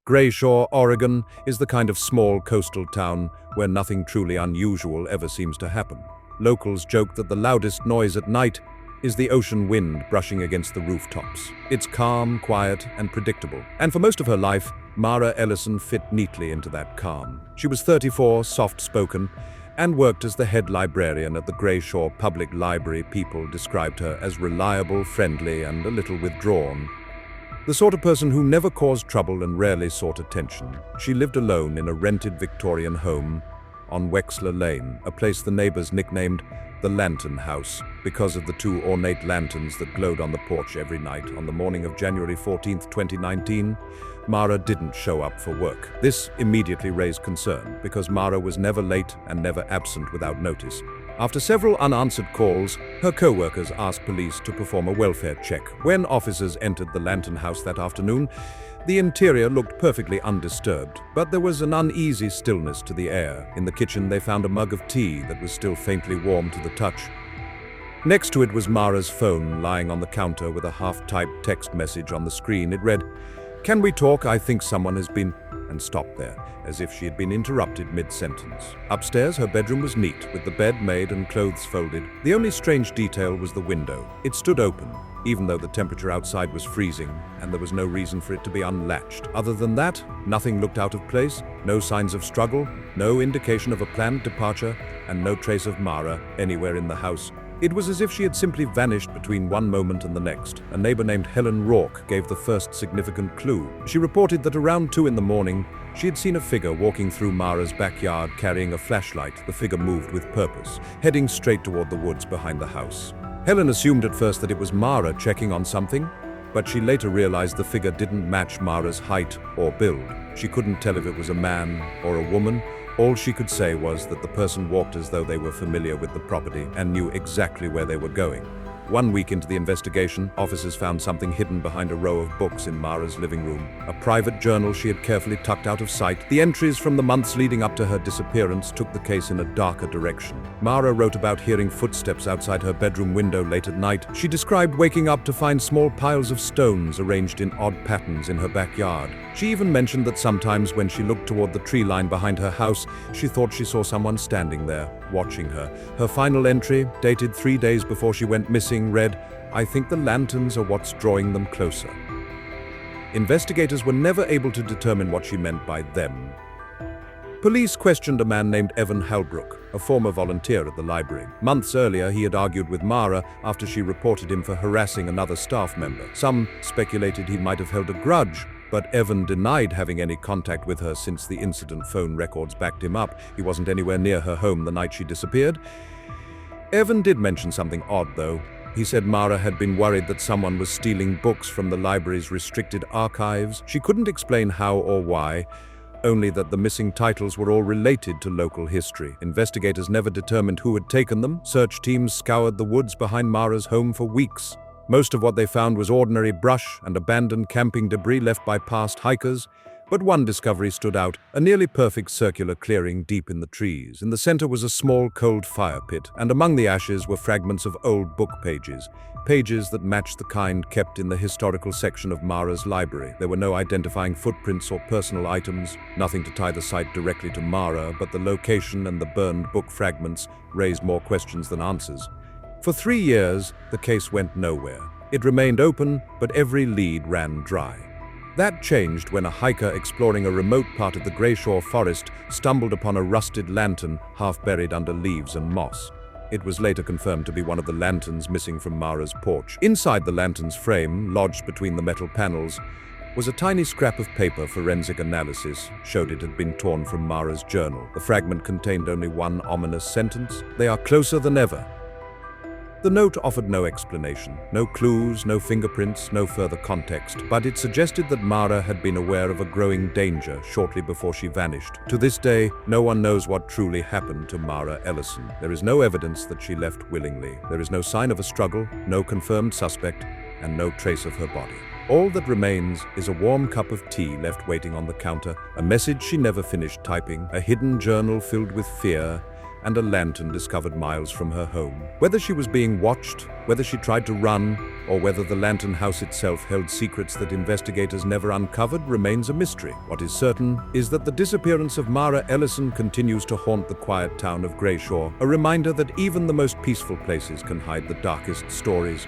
Grayshore, Oregon, is the kind of small coastal town where nothing truly unusual ever seems to happen. Locals joke that the loudest noise at night is the ocean wind brushing against the rooftops. It's calm, quiet, and predictable. And for most of her life, Mara Ellison fit neatly into that calm. She was 34, soft-spoken, and worked as the head librarian at the Grayshore Public Library. People described her as reliable, friendly, and a little withdrawn. The sort of person who never caused trouble and rarely sought attention. She lived alone in a rented Victorian home on Wexler Lane, a place the neighbors nicknamed the Lantern House because of the two ornate lanterns that glowed on the porch every night. On the morning of January 14, 2019, Mara didn't show up for work. This immediately raised concern because Mara was never late and never absent without notice. After several unanswered calls, her co-workers asked police to perform a welfare check. When officers entered the Lantern House that afternoon, the interior looked perfectly undisturbed, but there was an uneasy stillness to the air. In the kitchen, they found a mug of tea that was still faintly warm to the touch. Next to it was Mara's phone lying on the counter with a half-typed text message on the screen. It read, "Can we talk? I think someone has been..." and stopped there, as if she had been interrupted mid-sentence. Upstairs, her bedroom was neat, with the bed made and clothes folded. The only strange detail was the window. It stood open, even though the temperature outside was freezing, and there was no reason for it to be unlatched. Other than that, nothing looked out of place, no signs of struggle, no indication of a planned departure, and no trace of Mara anywhere in the house. It was as if she had simply vanished between one moment and the next. A neighbor named Helen Rourke gave the first significant clue. She reported that around 2 in the morning, she had seen a figure walking through Mara's backyard carrying a flashlight. The figure moved with purpose, heading straight toward the woods behind the house. Helen assumed at first that it was Mara checking on something, but she later realized the figure didn't match Mara's height or build. She couldn't tell if it was a man or a woman. All she could say was that the person walked as though they were familiar with the property and knew exactly where they were going. 1 week into the investigation, officers found something hidden behind a row of books in Mara's living room. A private journal she had carefully tucked out of sight. The entries from the months leading up to her disappearance took the case in a darker direction. Mara wrote about hearing footsteps outside her bedroom window late at night. She described waking up to find small piles of stones arranged in odd patterns in her backyard. She even mentioned that sometimes when she looked toward the tree line behind her house, she thought she saw someone standing there, watching her. Her final entry, dated 3 days before she went missing, read, "I think the lanterns are what's drawing them closer." Investigators were never able to determine what she meant by them. Police questioned a man named Evan Halbrook, a former volunteer at the library. Months earlier, he had argued with Mara after she reported him for harassing another staff member. Some speculated he might have held a grudge, but Evan denied having any contact with her since the incident. Phone records backed him up. He wasn't anywhere near her home the night she disappeared. Evan did mention something odd, though. He said Mara had been worried that someone was stealing books from the library's restricted archives. She couldn't explain how or why, only that the missing titles were all related to local history. Investigators never determined who had taken them. Search teams scoured the woods behind Mara's home for weeks. Most of what they found was ordinary brush and abandoned camping debris left by past hikers, but one discovery stood out, a nearly perfect circular clearing deep in the trees. In the center was a small cold fire pit, and among the ashes were fragments of old book pages, pages that matched the kind kept in the historical section of Mara's library. There were no identifying footprints or personal items, nothing to tie the site directly to Mara, but the location and the burned book fragments raised more questions than answers. For 3 years, the case went nowhere. It remained open, but every lead ran dry. That changed when a hiker exploring a remote part of the Grayshore forest stumbled upon a rusted lantern half buried under leaves and moss. It was later confirmed to be one of the lanterns missing from Mara's porch. Inside the lantern's frame, lodged between the metal panels, was a tiny scrap of paper. Forensic analysis showed it had been torn from Mara's journal. The fragment contained only one ominous sentence: "They are closer than ever." The note offered no explanation, no clues, no fingerprints, no further context, but it suggested that Mara had been aware of a growing danger shortly before she vanished. To this day, no one knows what truly happened to Mara Ellison. There is no evidence that she left willingly. There is no sign of a struggle, no confirmed suspect, and no trace of her body. All that remains is a warm cup of tea left waiting on the counter, a message she never finished typing, a hidden journal filled with fear, and a lantern discovered miles from her home. Whether she was being watched, whether she tried to run, or whether the lantern house itself held secrets that investigators never uncovered remains a mystery. What is certain is that the disappearance of Mara Ellison continues to haunt the quiet town of Grayshore, a reminder that even the most peaceful places can hide the darkest stories.